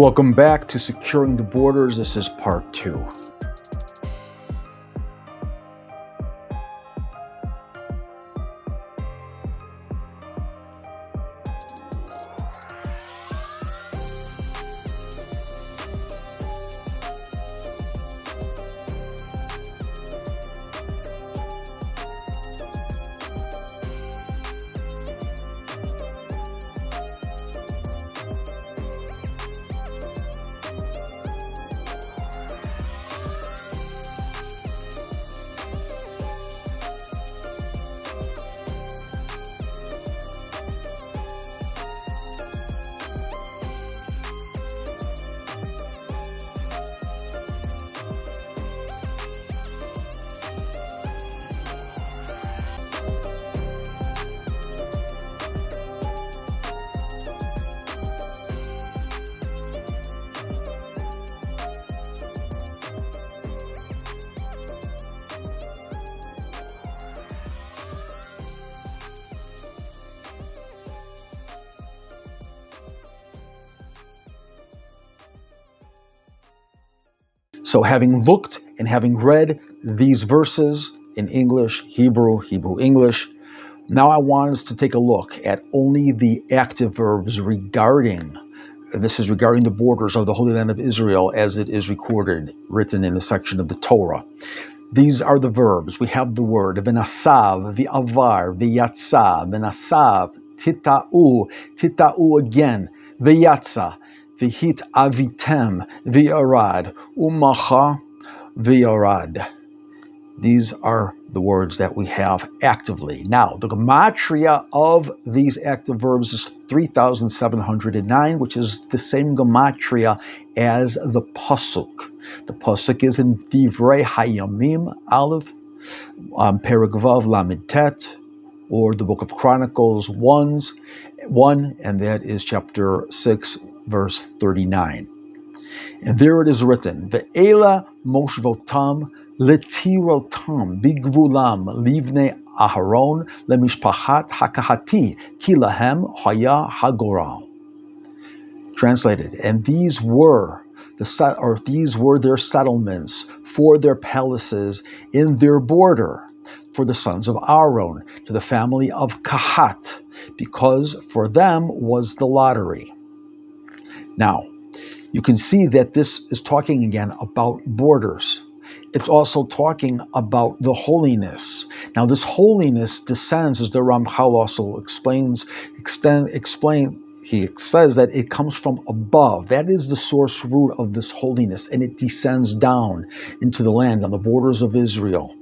Welcome back to Securing the Borders. This is part 2. So having looked and having read these verses in English, Hebrew, English, now I want us to take a look at only the active verbs regarding, this is regarding the borders of the Holy Land of Israel as it is recorded, written in the section of the Torah. These are the verbs. We have the word v'nasav, v'avar, v'yatsa, v'nasav, tita'u again, v'yatsa, v'hit avitem, v'yarad, umacha, v'yarad. These are the words that we have actively. Now, the gematria of these active verbs is 3,709, which is the same gematria as the pasuk. The pasuk is in Divrei Hayamim, Aleph, Perek Vav Lamed Tet, or the Book of Chronicles 1, and that is chapter 6, verse 39. And there it is written, Ve'ela moshvotam letirotam bigvulam livnei Aharon lemishpachat hakahati ki lahem haya hagoral. Translated, and these were their settlements for their palaces in their border for the sons of Aaron to the family of Kahat, because for them was the lottery. Now, you can see that this is talking again about borders. It's also talking about the holiness. Now, this holiness descends, as the Ramchal also explains, he says that it comes from above. That is the source root of this holiness, and it descends down into the land on the borders of Israel.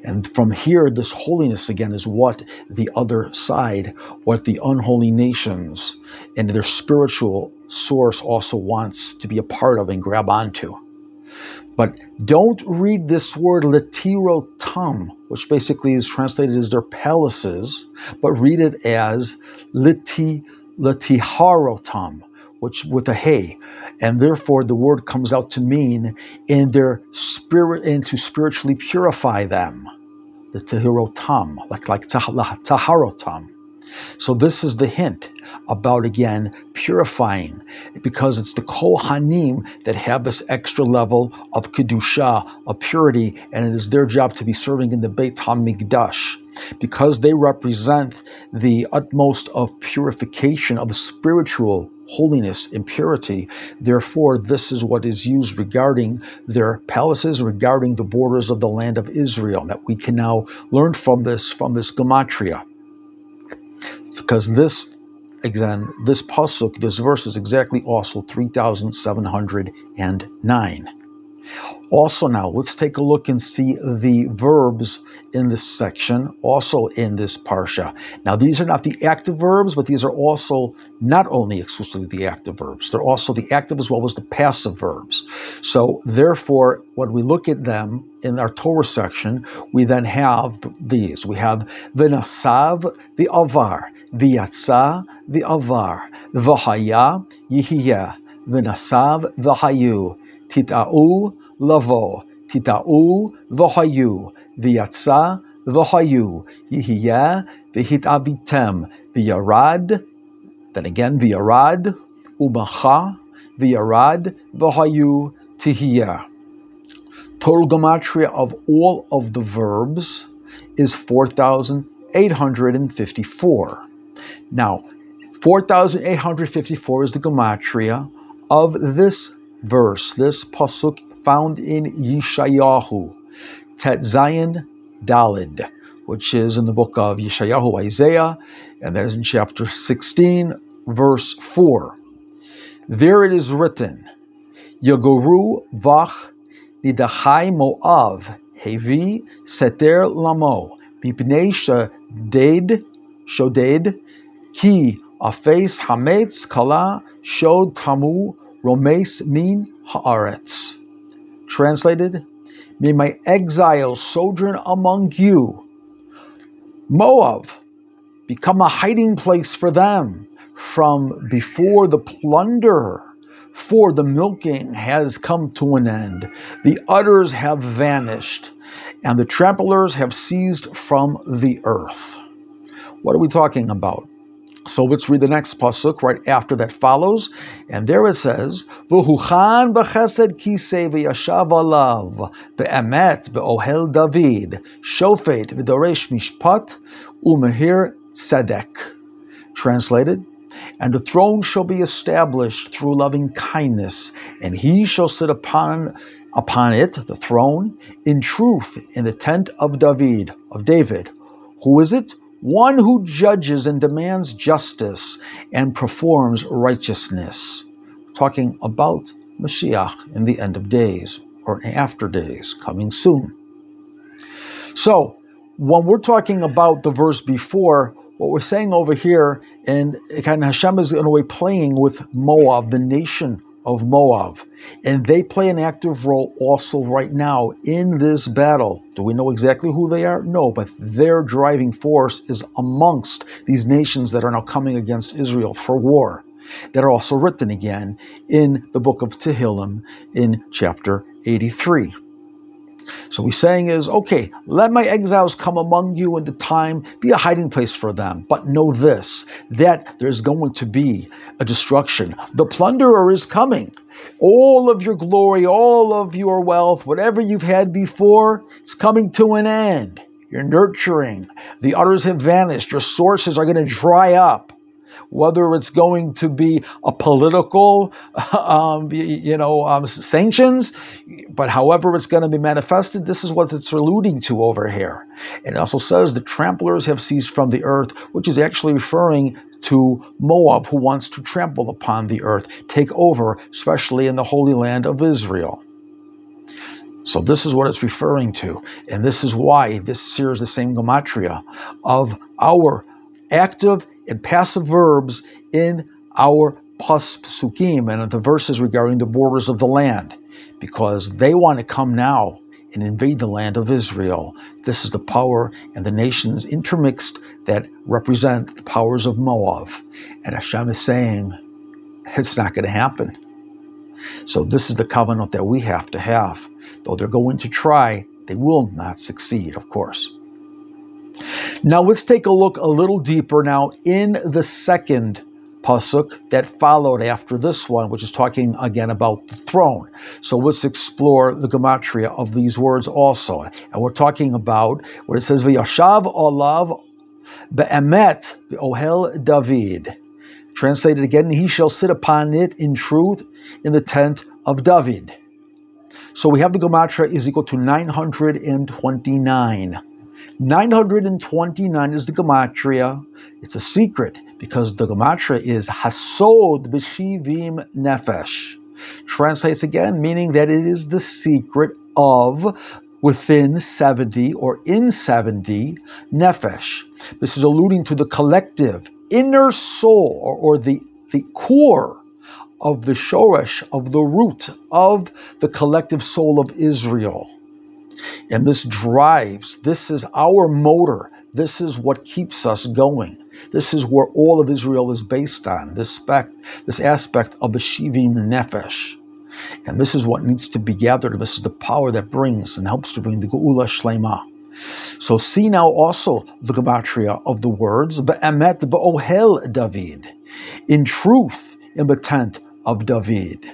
And from here, this holiness again is what the other side, what the unholy nations and their spiritual source also wants to be a part of and grab onto. But don't read this word letirotam, which basically is translated as their palaces, but read it as letiharotam, which with a hey, and therefore the word comes out to mean in their spirit and to spiritually purify them, the tahirotam, like taharotam. So this is the hint about, again, purifying, because it's the Kohanim that have this extra level of Kedusha, of purity, and it is their job to be serving in the Beit HaMikdash, because they represent the utmost of purification of the spiritual holiness and purity. Therefore, this is what is used regarding their palaces, regarding the borders of the land of Israel, that we can now learn from this gematria. Because this, again, this pasuk, this verse is exactly also 3,709. Also now, let's take a look and see the verbs in this section, also in this parsha. Now, these are not the active verbs, but these are also not only exclusively the active verbs. They're also the active as well as the passive verbs. So, therefore, when we look at them in our Torah section, we then have these. We have v'nasav, v'avar, v'yatsa, v'avar, v'haya, yihiyah, v'nasav, v'hayu, tita'u, lavo, tita'u, v'hayu, v'yatsa, v'hayu, yihiyah, v'hitavitem, v'yarad, then again v'yarad, umacha, v'yarad v'hayu tihiyah. Total gematria of all of the verbs is 4,854. Now, 4,854 is the gematria of this verse, this pasuk found in Yeshayahu, Tet Zayin Dalid, which is in the book of Yeshayahu, Isaiah, and that is in chapter 16, verse 4. There it is written, Yagoru vach nidachai mo'av hevi seter lamo mipnei shoded ki afes hametz kala shod tamu romes min haaretz. Translated, may my exiles sojourn among you. Moab become a hiding place for them from before the plunder, for the milking has come to an end. The udders have vanished, and the tramplers have ceased from the earth. What are we talking about? So let's read the next pasuk right after that follows, and there it says, "V'huchan b'chesed kisei v'yashav alav be'emet be'ohel Dovid shofet v'doresh mishpat u'mehir tzedek." Translated, and the throne shall be established through loving kindness, and he shall sit upon it, the throne, in truth, in the tent of David. Who is it? One who judges and demands justice and performs righteousness. Talking about Mashiach in the end of days, or after days, coming soon. So, when we're talking about the verse before, what we're saying over here, and kind of Hashem is in a way playing with Moab, the nation of Moab. And they play an active role also right now in this battle. Do we know exactly who they are? No, but their driving force is amongst these nations that are now coming against Israel for war, that are also written again in the book of Tehillim in chapter 83. So he's saying is, okay, let my exiles come among you in the time, be a hiding place for them. But know this, that there's going to be a destruction. The plunderer is coming. All of your glory, all of your wealth, whatever you've had before, it's coming to an end. You're nurturing. The udders have vanished. Your sources are going to dry up. Whether it's going to be a political, sanctions, but however it's going to be manifested, this is what it's alluding to over here. And it also says the tramplers have ceased from the earth, which is actually referring to Moab, who wants to trample upon the earth, take over, especially in the Holy Land of Israel. So this is what it's referring to. And this is why this shares the same gematria of our active and passive verbs in our psukim and the verses regarding the borders of the land, because they want to come now and invade the land of Israel. This is the power and the nations intermixed that represent the powers of Moab. And Hashem is saying, it's not going to happen. So this is the covenant that we have to have. Though they're going to try, they will not succeed, of course. Now let's take a look a little deeper now in the second pasuk that followed after this one, which is talking again about the throne. So let's explore the gematria of these words also. And we're talking about what it says, V'yashav olav be'emet be'ohel David. Translated again, he shall sit upon it in truth in the tent of David. So we have the gematria is equal to 929. 929 is the gematria. It's a secret because the gematria is hasod b'shivim nefesh. Translates again, meaning that it is the secret of within 70 or in 70 nefesh. This is alluding to the collective inner soul or the core of the shoresh, of the root of the collective soul of Israel. And this drives, this is our motor. This is what keeps us going. This is where all of Israel is based on, this aspect of the Shivim Nefesh. And this is what needs to be gathered. This is the power that brings and helps to bring the Geula Shlema. So see now also the gematria of the words, Be'emet be'ohel David. In truth, in the tent of Dovid.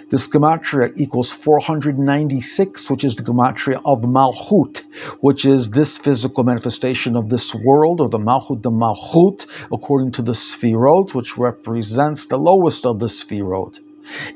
This gematria equals 496, which is the gematria of Malchut, which is this physical manifestation of this world, or the Malchut de Malchut, according to the Sfirot, which represents the lowest of the Sfirot.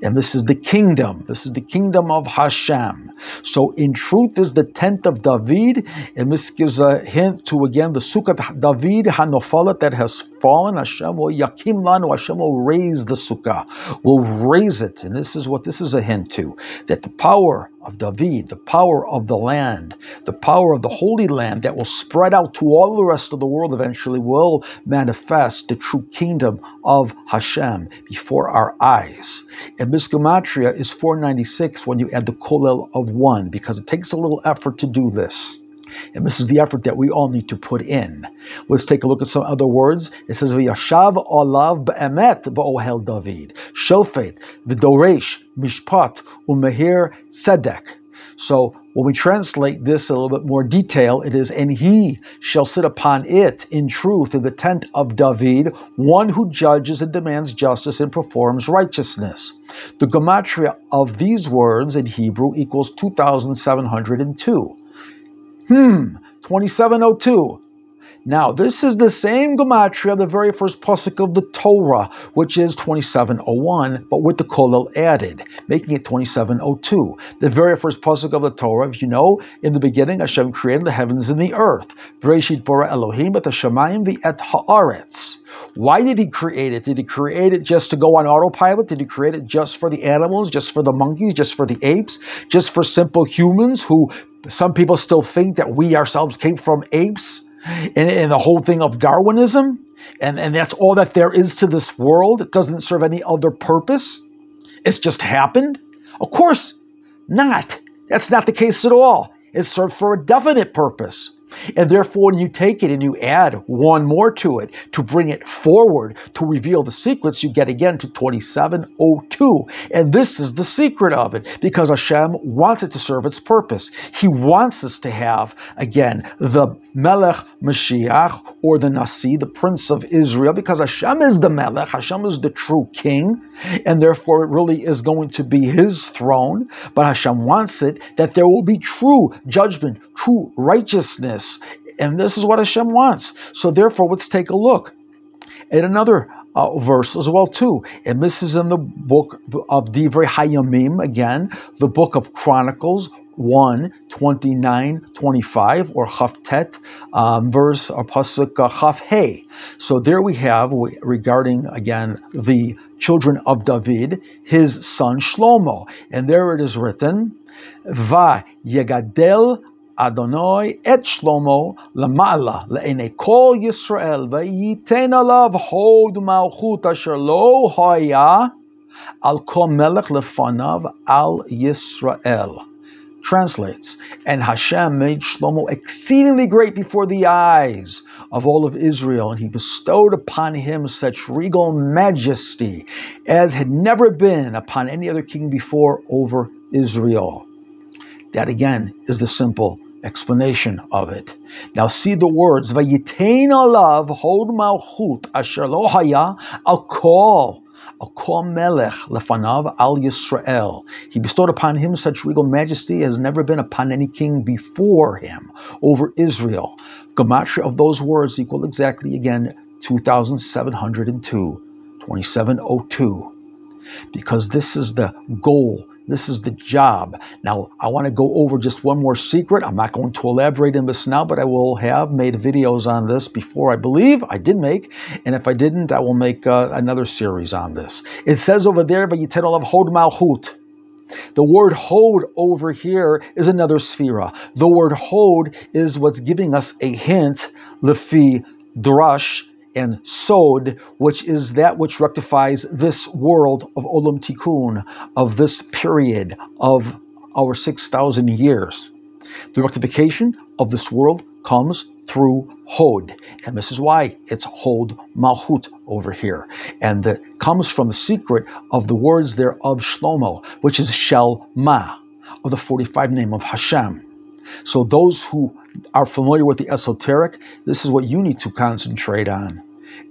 And this is the kingdom. This is the kingdom of Hashem. So in truth is the tent of David, and this gives a hint to, again, the Sukkah David Hanofalat that has fallen. Hashem will yakim lanu, Hashem will raise the Sukkah, will raise it. And this is what this is a hint to, that the power of David, the power of the land, the power of the Holy Land that will spread out to all the rest of the world eventually will manifest the true kingdom of Hashem before our eyes. And this gematria is 496 when you add the kolel of 1, because it takes a little effort to do this. And this is the effort that we all need to put in. Let's take a look at some other words. It says, V'yashav olav be'emet ba'ohel David. Shofet, v'doresh, mishpat, u'mehir tzedek. So when we translate this a little bit more detail, it is, and he shall sit upon it in truth in the tent of David, one who judges and demands justice and performs righteousness. The gematria of these words in Hebrew equals 2,702. 2702. Now, this is the same gematria, the very first pasuk of the Torah, which is 2701, but with the kolel added, making it 2702. The very first pasuk of the Torah, if you know, in the beginning, Hashem created the heavens and the earth. Bereshit bara Elohim et hashamayim v'et haaretz. Why did he create it? Did he create it just to go on autopilot? Did he create it just for the animals, just for the monkeys, just for the apes, just for simple humans who some people still think that we ourselves came from apes? And the whole thing of Darwinism, and that's all that there is to this world. It doesn't serve any other purpose. It's just happened? Of course not. That's not the case at all. It served for a definite purpose. And therefore, when you take it and you add one more to it, to bring it forward, to reveal the secrets, you get again to 2702. And this is the secret of it, because Hashem wants it to serve its purpose. He wants us to have, again, the Melech Mashiach, or the Nasi, the Prince of Israel, because Hashem is the Melech, Hashem is the true king, and therefore it really is going to be his throne. But Hashem wants it that there will be true judgment, true righteousness. And this is what Hashem wants. So therefore, let's take a look at another verse as well too. And this is in the book of Divrei Hayamim, again, the book of Chronicles 1:29-25, or Chavtet, verse or pasuk Chav Hey. So there we have, regarding again the children of David, his son Shlomo. And there it is written, Va Yegadel Adonai et Shlomo lamala le'enei kol Yisrael v'yiten alav hod malchut asher lo haya al kol melech lefanav al Yisrael. Translates, and Hashem made Shlomo exceedingly great before the eyes of all of Israel, and he bestowed upon him such regal majesty as had never been upon any other king before over Israel. That again is the simple explanation of it. Now see the words, Vayitain alav hod malchut asher lo haya al kol melech lefanav al Yisrael. He bestowed upon him such regal majesty as never been upon any king before him over Israel. Gematria of those words equal exactly again 2,702, 2702. Because this is the goal. This is the job. Now, I want to go over just one more secret. I'm not going to elaborate on this now, but I will have made videos on this before, I believe. I did make. And if I didn't, I will make another series on this. It says over there, Vayiten alav hod malchut. The word hod over here is another sphera. The word hod is what's giving us a hint, lefi drash, and sod, which is that which rectifies this world of Olam Tikkun, of this period of our 6,000 years. The rectification of this world comes through Hod, and this is why it's Hod Malchut over here. And that comes from the secret of the words there of Shlomo, which is Shel Ma, of the 45 name of Hashem. So those who are familiar with the esoteric, this is what you need to concentrate on.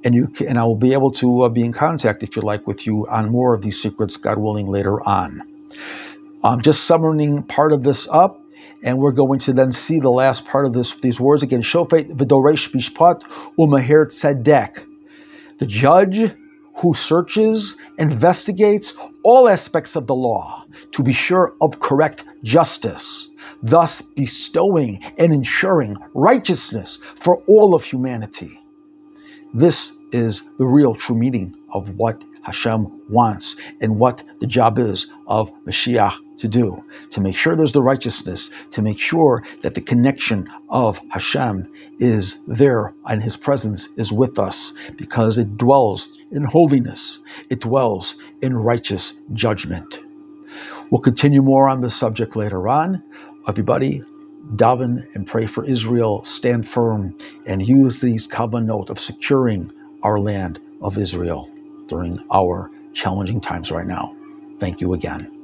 and I will be able to be in contact, if you like, with you on more of these secrets, God willing, later on. I'm just summarizing part of this up, and we're going to then see the last part of these words again. Shofet v'doresh bishpat u'meher tzedek. The judge who searches, investigates all aspects of the law to be sure of correct justice, thus bestowing and ensuring righteousness for all of humanity. This is the real true meaning of what Hashem wants and what the job is of Mashiach to do, to make sure there's the righteousness, to make sure that the connection of Hashem is there and His presence is with us, because it dwells in holiness, it dwells in righteous judgment. We'll continue more on this subject later on. Everybody, daven and pray for Israel, stand firm, and use these kavanot of securing our land of Israel during our challenging times right now. Thank you again.